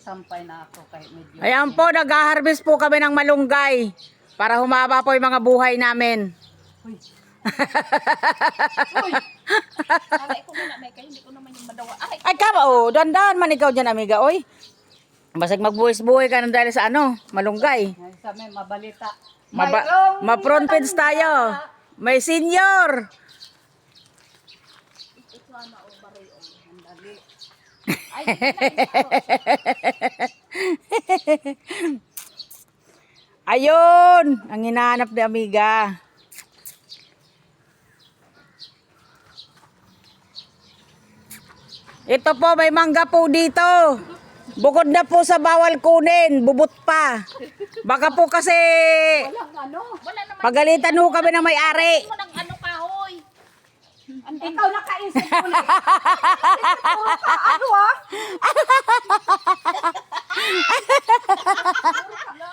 sampay na ako kahit medyo. Ayan po, nag-harvest po kami ng malunggay para humaba po yung mga buhay namin. Uy. Uy. Aray ko muna, may hindi ko naman yung madawa. Ay, Ay kama, oh, dandan man ikaw dyan, amiga, oy. Basag magbuhis-buhay ka nang dahil sa ano, malunggay. ngayon sa may mabalita. Ma-front page tayo. May senior. Ito na o baray o. Ang dali. Ay, Ayun, ang hinahanap ni amiga. Ito po, may mangga po dito. Bukod na po sa bawal kunin, bubot pa. Baka po kasi walang ano. Wala naman. pagalitan ho kami ng may-ari. Mo ng ano kahoy. Ikaw nakaisip mo na. Ano ah?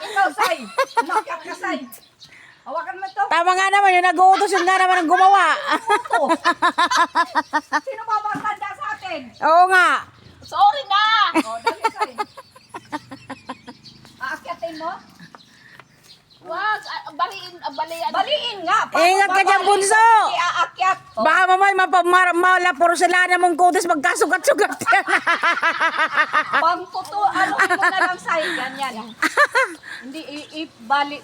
Ikaw, Say. Nakyat ka, Say. Hawakan mo to. Tama nga naman, yung nag-uutos yun nga naman ang gumawa. Sino ba magtanda sa atin? Oo nga. Sorry na! O, dali, Say. Aakyatin mo? Wag, baliin nga. Ingat ka dyan, bunso. Aakyat. Baka mamay malapurselana mong kutis magkasugat-sugat yan. Pangputo, ano mo na lang, Say. Ganyan. Hindi, bali,